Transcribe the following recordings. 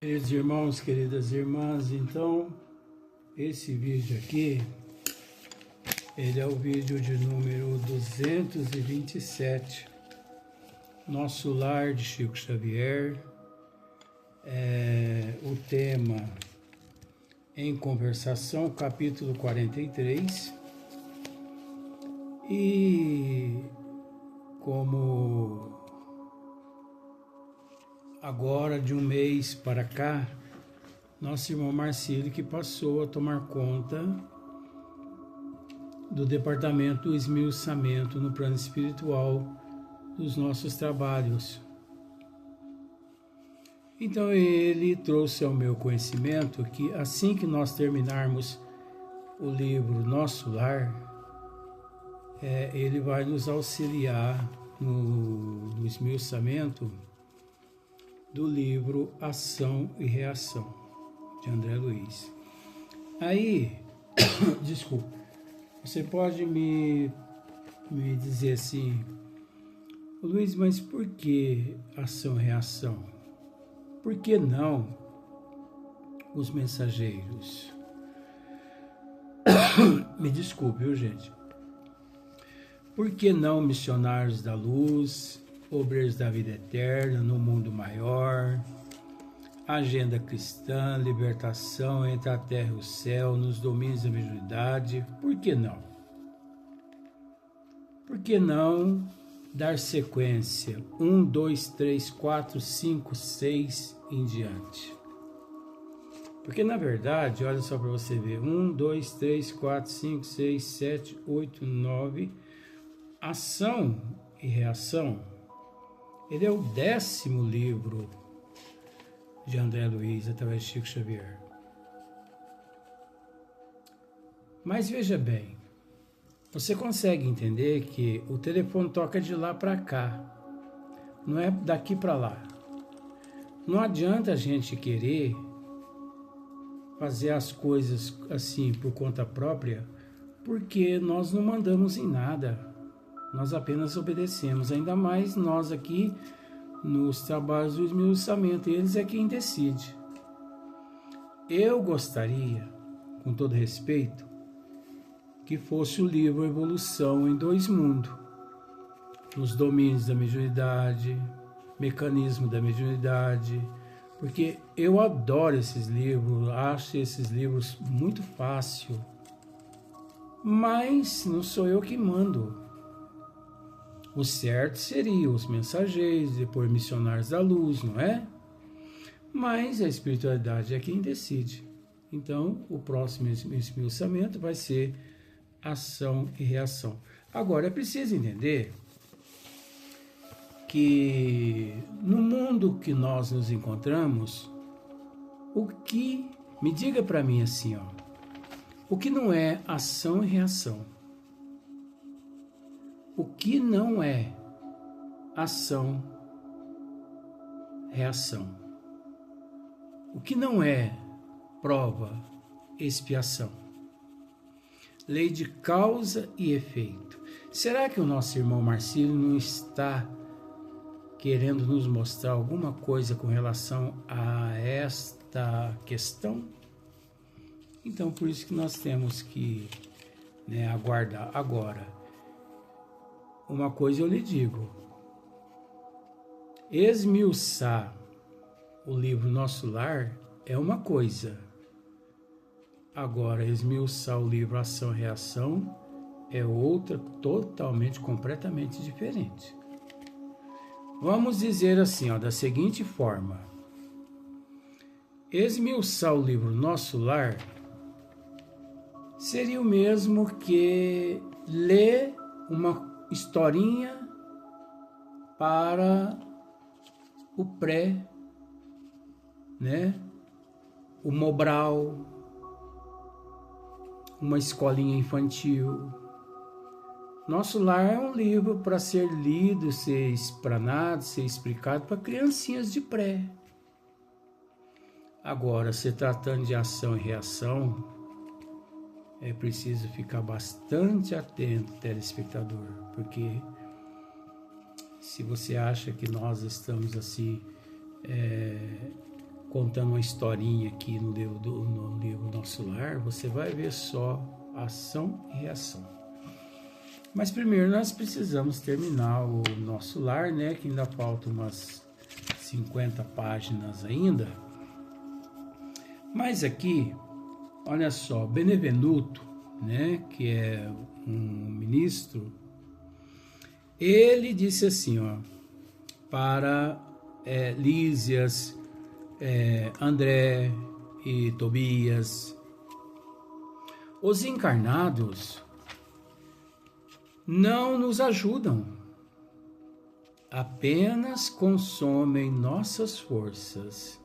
Queridos irmãos, queridas irmãs, então esse vídeo aqui, ele é o vídeo de número 227, Nosso Lar de Chico Xavier, o tema Em Conversação, capítulo 43, e como agora de um mês para cá, nosso irmão Marcílio que passou a tomar conta do departamento do esmiuçamento no plano espiritual dos nossos trabalhos. Então ele trouxe ao meu conhecimento que assim que nós terminarmos o livro Nosso Lar, ele vai nos auxiliar no esmiuçamento do livro Ação e Reação, de André Luiz. Aí, desculpa, você pode me dizer assim, Luiz, mas por que ação e reação? Por que não os mensageiros? Me desculpe, viu, gente? Por que não missionários da luz, obreiros da vida eterna, no mundo maior, agenda cristã, libertação entre a terra e o céu, nos domínios da mediunidade? Por que não? Por que não dar sequência? 1, 2, 3, 4, 5, 6 em diante. Porque na verdade, olha só para você ver, 1, 2, 3, 4, 5, 6, 7, 8, 9, ação e reação. Ele é o 10º livro de André Luiz, através de Chico Xavier. Mas veja bem, você consegue entender que o telefone toca de lá para cá, não é daqui para lá. Não adianta a gente querer fazer as coisas assim por conta própria, porque nós não mandamos em nada. Nós apenas obedecemos, ainda mais nós aqui nos trabalhos do esmiuçamento, eles é quem decide. Eu gostaria, com todo respeito, que fosse o livro Evolução em Dois Mundos, nos domínios da mediunidade, mecanismo da mediunidade, porque eu adoro esses livros, acho esses livros muito fácil, mas não sou eu que mando. O certo seria os mensageiros, depois missionários da luz, não é? Mas a espiritualidade é quem decide. Então, o próximo esmiuçamento vai ser ação e reação. Agora, é preciso entender que no mundo que nós nos encontramos, me diga para mim assim, o que não é ação e reação? O que não é ação, reação? O que não é prova, expiação? Lei de causa e efeito. Será que o nosso irmão Marcílio não está querendo nos mostrar alguma coisa com relação a esta questão? Então, por isso que nós temos que aguardar. Agora, uma coisa eu lhe digo, esmiuçar o livro Nosso Lar é uma coisa, agora esmiuçar o livro Ação e Reação é outra, totalmente, completamente diferente. Vamos dizer assim, da seguinte forma, esmiuçar o livro Nosso Lar seria o mesmo que ler uma historinha para o pré, o Mobral, uma escolinha infantil. Nosso Lar é um livro para ser lido, ser explanado, ser explicado para criancinhas de pré. Agora, se tratando de ação e reação, é preciso ficar bastante atento, telespectador, porque se você acha que nós estamos assim contando uma historinha aqui no livro Nosso Lar, você vai ver só ação e reação. Mas primeiro nós precisamos terminar o Nosso Lar, né? Que ainda faltam umas 50 páginas ainda. Mas aqui, olha só, Benevenuto, né? Que é um ministro, ele disse assim, ó, para Lísias, André e Tobias: os encarnados não nos ajudam, apenas consomem nossas forças.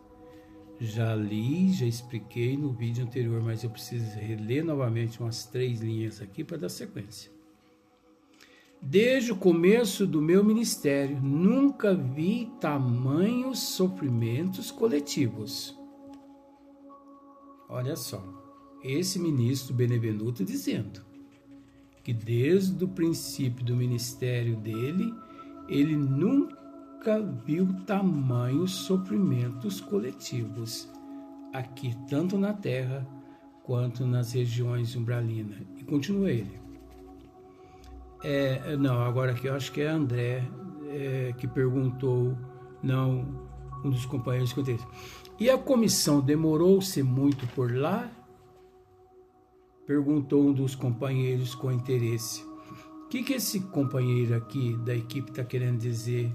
Já expliquei no vídeo anterior, mas eu preciso reler novamente umas 3 linhas aqui para dar sequência. Desde o começo do meu ministério, nunca vi tamanhos sofrimentos coletivos. Olha só, esse ministro Benevenuto dizendo que desde o princípio do ministério dele, ele nunca viu tamanhos sofrimentos coletivos, aqui tanto na Terra quanto nas regiões umbralinas. E continua ele. Não, agora aqui eu acho que é André que perguntou, não, um dos companheiros que eu disse. E a comissão demorou-se muito por lá? Perguntou um dos companheiros com interesse. O que esse companheiro aqui da equipe está querendo dizer,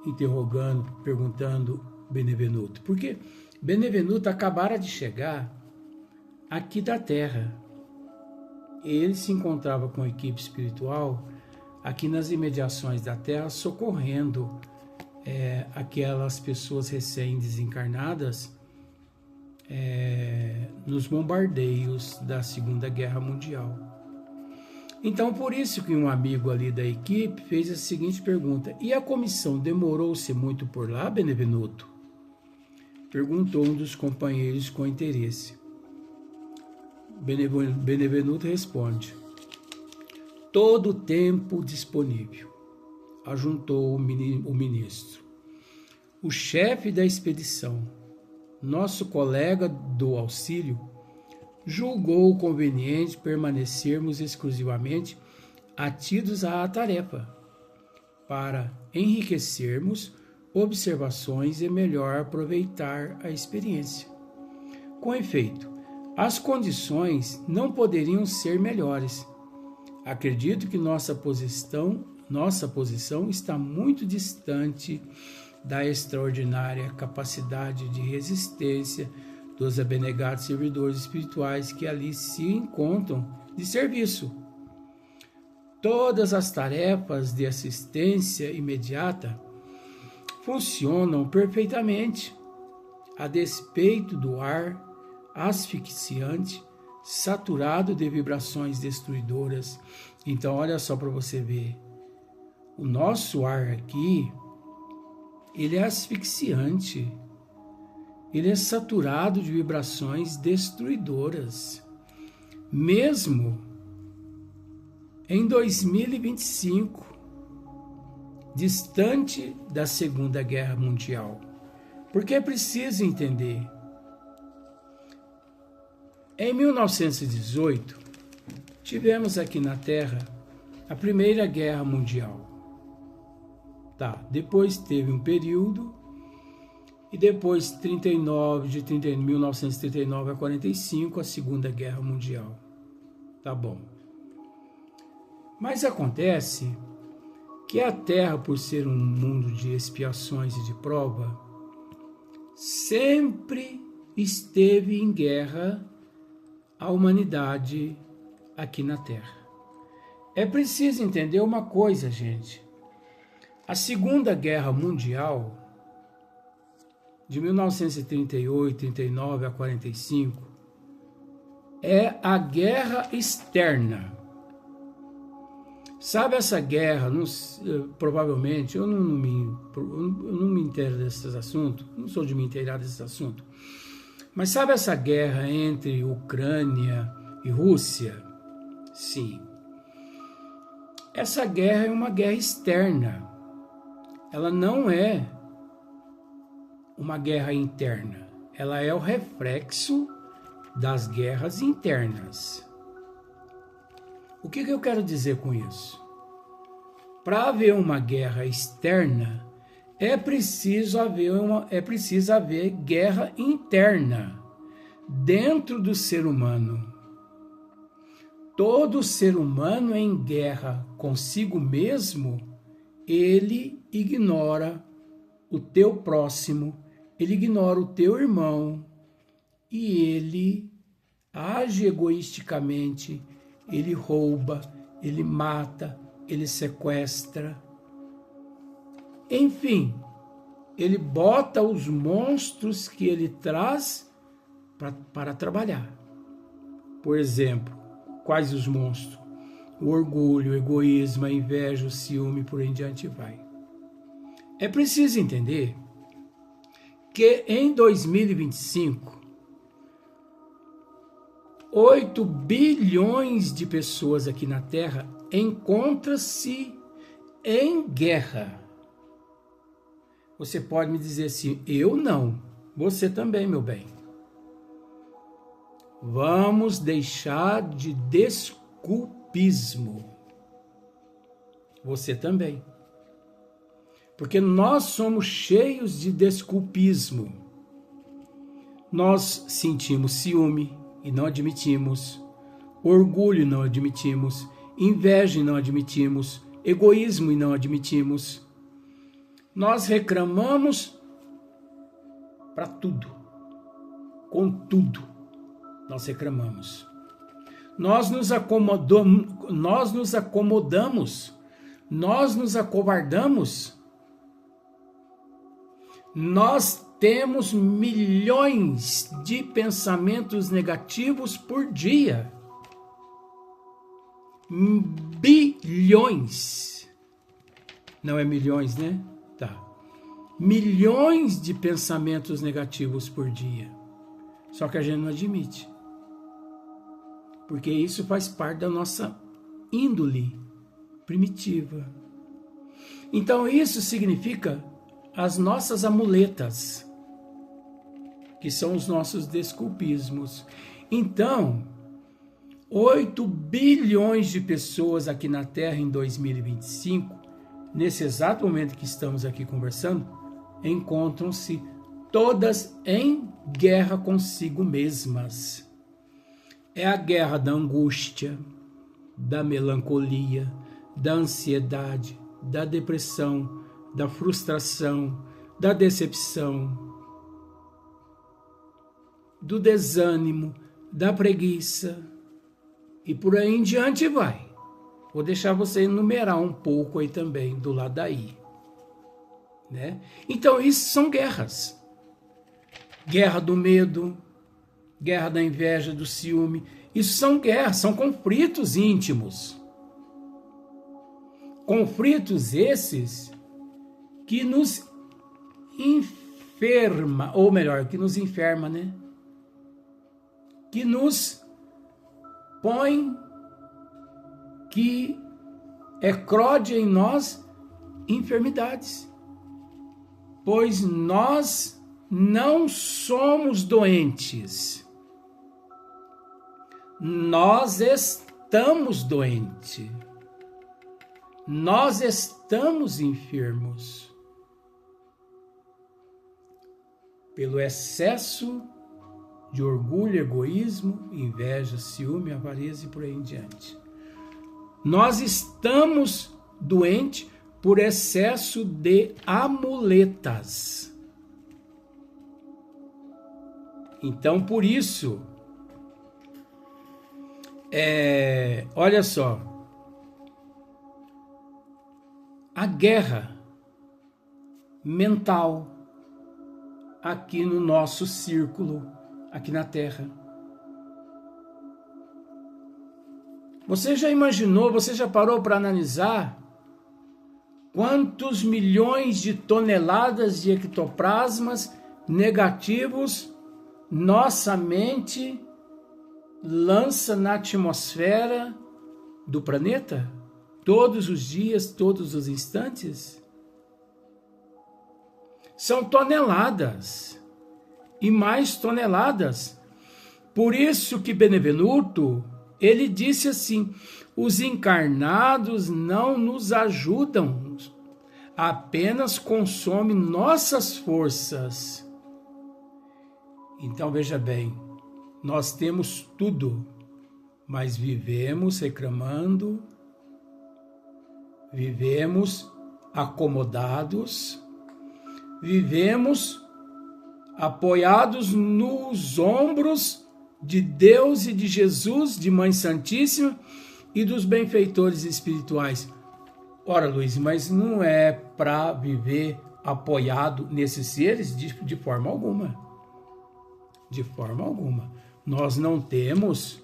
interrogando, perguntando Benevenuto? Porque Benevenuto acabara de chegar aqui da Terra. Ele se encontrava com a equipe espiritual aqui nas imediações da Terra, socorrendo aquelas pessoas recém-desencarnadas nos bombardeios da Segunda Guerra Mundial. Então, por isso que um amigo ali da equipe fez a seguinte pergunta: e a comissão demorou-se muito por lá, Benevenuto? Perguntou um dos companheiros com interesse. Benevenuto responde: todo o tempo disponível. Ajuntou o ministro. O chefe da expedição, nosso colega do auxílio, julgou conveniente permanecermos exclusivamente atidos à tarefa, para enriquecermos observações e melhor aproveitar a experiência. Com efeito, as condições não poderiam ser melhores. Acredito que nossa posição está muito distante da extraordinária capacidade de resistência dos abnegados servidores espirituais que ali se encontram de serviço. Todas as tarefas de assistência imediata funcionam perfeitamente, a despeito do ar asfixiante, saturado de vibrações destruidoras. Então, olha só para você ver. O nosso ar aqui, ele é asfixiante. Ele é saturado de vibrações destruidoras. Mesmo em 2025, distante da Segunda Guerra Mundial. Porque é preciso entender. Em 1918, tivemos aqui na Terra a Primeira Guerra Mundial. Depois teve um período, e depois de 1939 a 45, a Segunda Guerra Mundial. Tá bom. Mas acontece que a Terra, por ser um mundo de expiações e de prova, sempre esteve em guerra a humanidade aqui na Terra. É preciso entender uma coisa, gente. A Segunda Guerra Mundial, de 1938, 39 a 45, é a guerra externa. Sabe essa guerra, provavelmente, eu não me inteiro desses assuntos, não sou de me inteirar desses assuntos, mas sabe essa guerra entre Ucrânia e Rússia? Sim. Essa guerra é uma guerra externa. Ela não é uma guerra interna? Ela é o reflexo das guerras internas. O que eu quero dizer com isso? Para haver uma guerra externa, é preciso haver guerra interna dentro do ser humano. Todo ser humano em guerra consigo mesmo, ele ignora o teu próximo, ele ignora o teu irmão e ele age egoisticamente, ele rouba, ele mata, ele sequestra. Enfim, ele bota os monstros que ele traz para trabalhar. Por exemplo, quais os monstros? O orgulho, o egoísmo, a inveja, o ciúme, por aí em diante vai. É preciso entender que em 2025, 8 bilhões de pessoas aqui na Terra encontram-se em guerra. Você pode me dizer assim, eu não, você também, meu bem. Vamos deixar de desculpismo. Você também. Porque nós somos cheios de desculpismo. Nós sentimos ciúme e não admitimos, orgulho e não admitimos, inveja e não admitimos, egoísmo e não admitimos. Nós reclamamos para tudo, com tudo nós reclamamos. Nós nos acomodamos, nós nos acovardamos. Nós temos milhões de pensamentos negativos por dia. Bilhões. Não é milhões, né? Tá. Milhões de pensamentos negativos por dia. Só que a gente não admite. Porque isso faz parte da nossa índole primitiva. Então isso significa as nossas amuletas, que são os nossos desculpismos. Então, 8 bilhões de pessoas aqui na Terra em 2025, nesse exato momento que estamos aqui conversando, encontram-se todas em guerra consigo mesmas. É a guerra da angústia, da melancolia, da ansiedade, da depressão, da frustração, da decepção, do desânimo, da preguiça e por aí em diante vai. Vou deixar você enumerar um pouco aí também do lado daí, né? Então isso são guerras. Guerra do medo, guerra da inveja, do ciúme. Isso são guerras, são conflitos íntimos. Conflitos esses que nos enferma, ou melhor, que nos enferma, né? Que nos põe, que eclode em nós enfermidades. Pois nós não somos doentes. Nós estamos doentes. Nós estamos enfermos. Pelo excesso de orgulho, egoísmo, inveja, ciúme, avareza e por aí em diante. Nós estamos doentes por excesso de amuletas. Então, por isso, olha só, a guerra mental aqui no nosso círculo, aqui na Terra. Você já imaginou, você já parou para analisar quantos milhões de toneladas de ectoplasmas negativos nossa mente lança na atmosfera do planeta? Todos os dias, todos os instantes? São toneladas e mais toneladas. Por isso que Benevenuto, ele disse assim: os encarnados não nos ajudam, apenas consomem nossas forças. Então veja bem, nós temos tudo, mas vivemos reclamando, vivemos acomodados, vivemos apoiados nos ombros de Deus e de Jesus, de Mãe Santíssima e dos benfeitores espirituais. Ora, Luiz, mas não é para viver apoiado nesses seres de forma alguma. De forma alguma. Nós não temos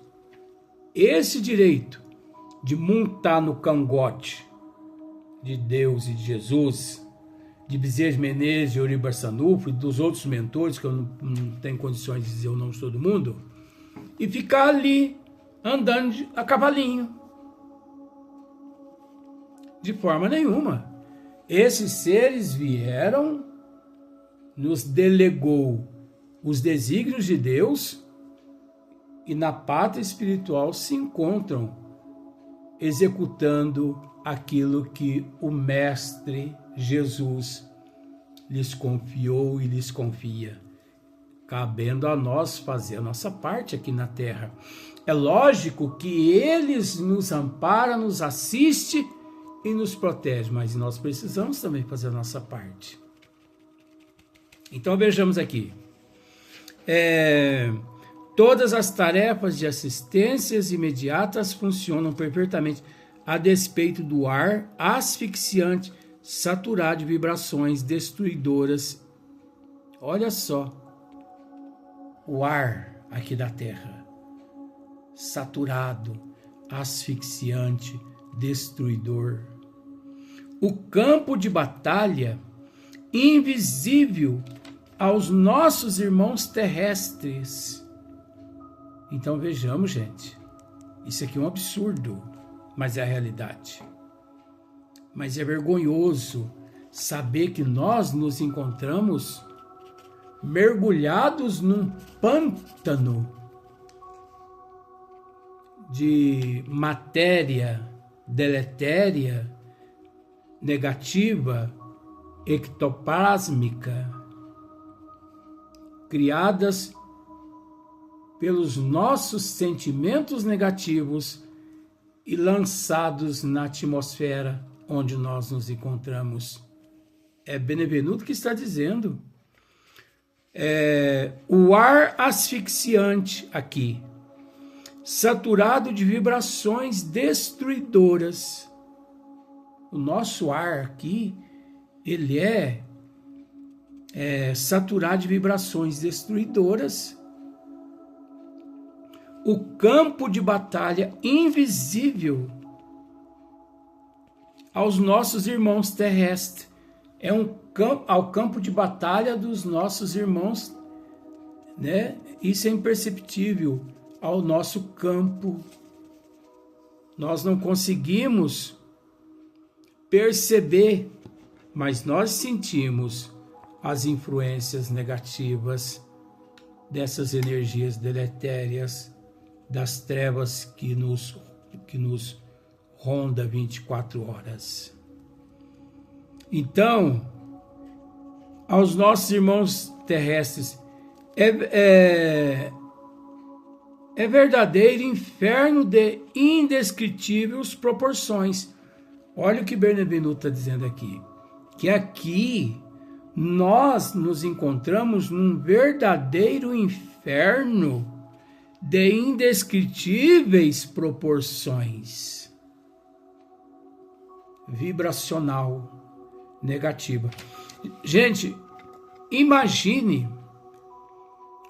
esse direito de montar no cangote de Deus e de Jesus, de Bezerra de Menezes, de Eurico Barçanufo e dos outros mentores, que eu não tenho condições de dizer o nome de todo mundo, e ficar ali andando a cavalinho. De forma nenhuma. Esses seres vieram, nos delegou os desígnios de Deus e na pátria espiritual se encontram executando aquilo que o Mestre Jesus lhes confiou e lhes confia, cabendo a nós fazer a nossa parte aqui na Terra. É lógico que eles nos amparam, nos assistem e nos protege, mas nós precisamos também fazer a nossa parte. Então vejamos aqui. Todas as tarefas de assistências imediatas funcionam perfeitamente a despeito do ar asfixiante, saturado de vibrações destruidoras. Olha só, o ar aqui da Terra, saturado, asfixiante, destruidor. O campo de batalha invisível aos nossos irmãos terrestres. Então vejamos, gente, isso aqui é um absurdo, mas é a realidade. Mas é vergonhoso saber que nós nos encontramos mergulhados num pântano de matéria deletéria, negativa, ectoplásmica, criadas pelos nossos sentimentos negativos e lançados na atmosfera onde nós nos encontramos. É Benevenuto que está dizendo. O ar asfixiante aqui, saturado de vibrações destruidoras. O nosso ar aqui, ele é saturado de vibrações destruidoras. O campo de batalha invisível aos nossos irmãos terrestres. Ao campo de batalha dos nossos irmãos, né? Isso é imperceptível ao nosso campo. Nós não conseguimos perceber, mas nós sentimos as influências negativas dessas energias deletérias, das trevas que nos ronda 24 horas. Então, aos nossos irmãos terrestres, é verdadeiro inferno de indescritíveis proporções. Olha o que Benevenuto está dizendo aqui. Que aqui nós nos encontramos num verdadeiro inferno de indescritíveis proporções. Vibracional, negativa. Gente, imagine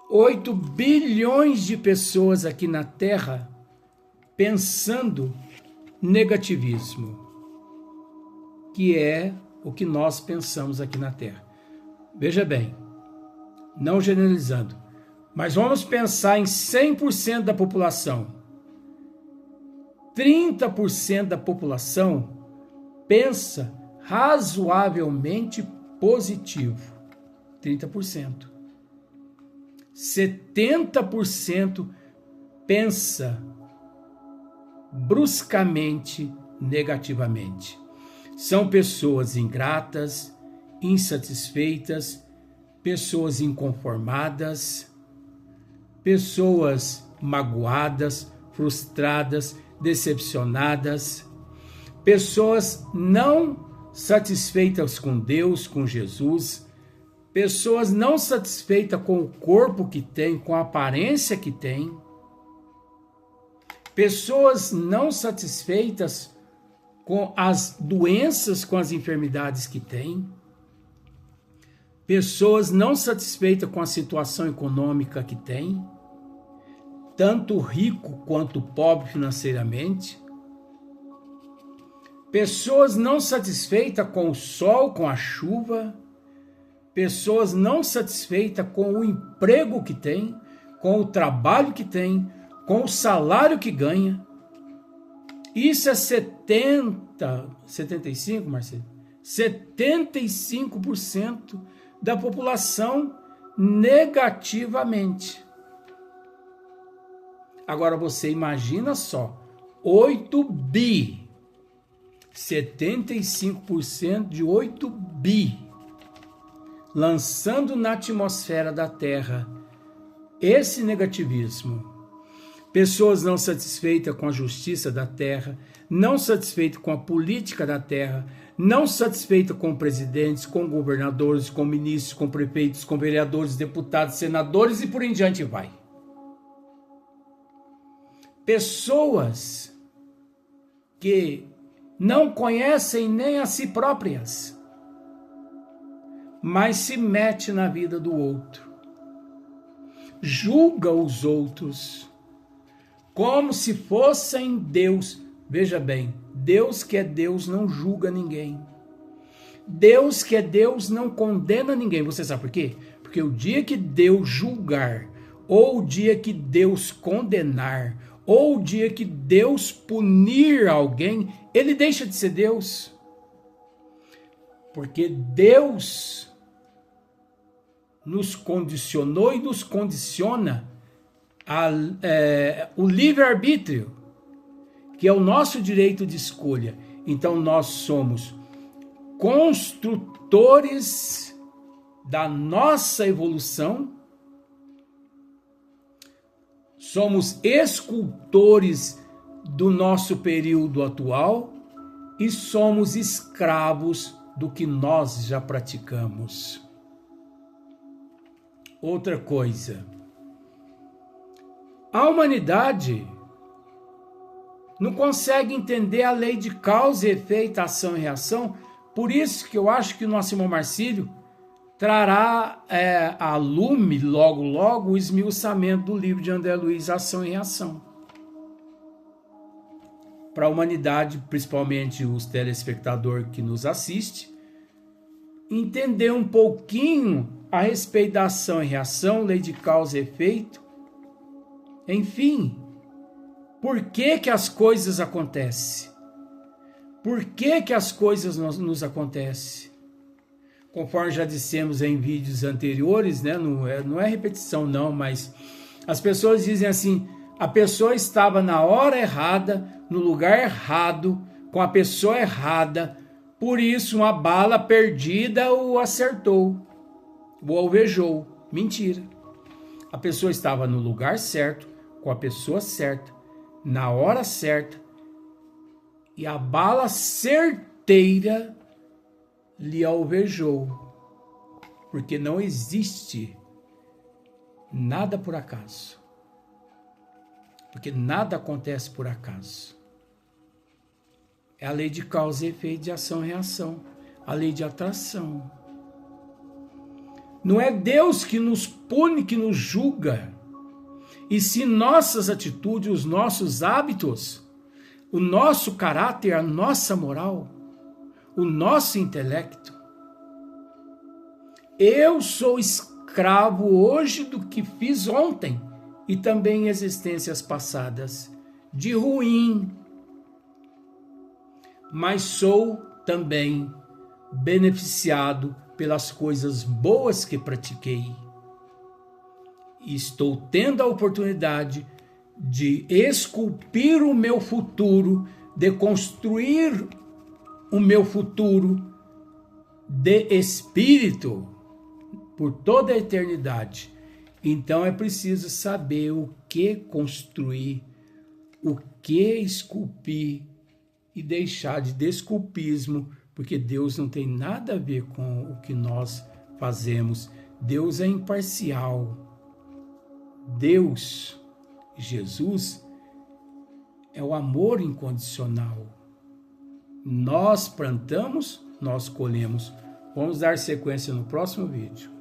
8 bilhões de pessoas aqui na Terra pensando negativismo, que é o que nós pensamos aqui na Terra. Veja bem, não generalizando, mas vamos pensar em 100% da população. 30% da população pensa razoavelmente positivo. 30%. 70% pensa bruscamente negativamente. São pessoas ingratas, insatisfeitas, pessoas inconformadas, pessoas magoadas, frustradas, decepcionadas, pessoas não satisfeitas com Deus, com Jesus, pessoas não satisfeitas com o corpo que tem, com a aparência que tem, pessoas não satisfeitas com as doenças, com as enfermidades que tem, pessoas não satisfeitas com a situação econômica que tem, tanto rico quanto pobre financeiramente, pessoas não satisfeitas com o sol, com a chuva, pessoas não satisfeitas com o emprego que tem, com o trabalho que tem, com o salário que ganha. Isso é 75, Marcelo? 75% da população negativamente. Agora você imagina só, 8 bi, 75% de 8 bi, lançando na atmosfera da Terra esse negativismo. Pessoas não satisfeitas com a justiça da Terra, não satisfeitas com a política da Terra, não satisfeitas com presidentes, com governadores, com ministros, com prefeitos, com vereadores, deputados, senadores e por em diante vai. Pessoas que não conhecem nem a si próprias, mas se mete na vida do outro, julga os outros como se fossem Deus. Veja bem, Deus que é Deus não julga ninguém. Deus que é Deus não condena ninguém. Você sabe por quê? Porque o dia que Deus julgar, ou o dia que Deus condenar, ou o dia que Deus punir alguém, ele deixa de ser Deus. Porque Deus nos condicionou e nos condiciona o livre-arbítrio, que é o nosso direito de escolha. Então nós somos construtores da nossa evolução, somos escultores do nosso período atual e somos escravos do que nós já praticamos. Outra coisa, a humanidade não consegue entender a lei de causa e efeito, ação e reação. Por isso que eu acho que o nosso irmão Marcílio trará a lume, logo, logo, o esmiuçamento do livro de André Luiz, Ação e Reação. Para a humanidade, principalmente os telespectadores que nos assistem, entender um pouquinho a respeito da ação e reação, lei de causa e efeito. Enfim, por que que as coisas acontecem? Por que que as coisas nos acontecem? Conforme já dissemos em vídeos anteriores, né? Não é repetição não, mas as pessoas dizem assim, a pessoa estava na hora errada, no lugar errado, com a pessoa errada, por isso uma bala perdida o acertou, o alvejou. Mentira. A pessoa estava no lugar certo, com a pessoa certa, na hora certa, e a bala certeira lhe alvejou, porque não existe nada por acaso, porque nada acontece por acaso. É a lei de causa e efeito, de ação e reação, a lei de atração. Não é Deus que nos pune, que nos julga, e sim nossas atitudes, os nossos hábitos, o nosso caráter, a nossa moral, o nosso intelecto. Eu sou escravo hoje do que fiz ontem e também em existências passadas, de ruim, mas sou também beneficiado pelas coisas boas que pratiquei. E estou tendo a oportunidade de esculpir o meu futuro, de construir o meu futuro de espírito por toda a eternidade. Então é preciso saber o que construir, o que esculpir e deixar de desculpismo, porque Deus não tem nada a ver com o que nós fazemos. Deus é imparcial. Deus, Jesus, é o amor incondicional. Nós plantamos, nós colhemos. Vamos dar sequência no próximo vídeo.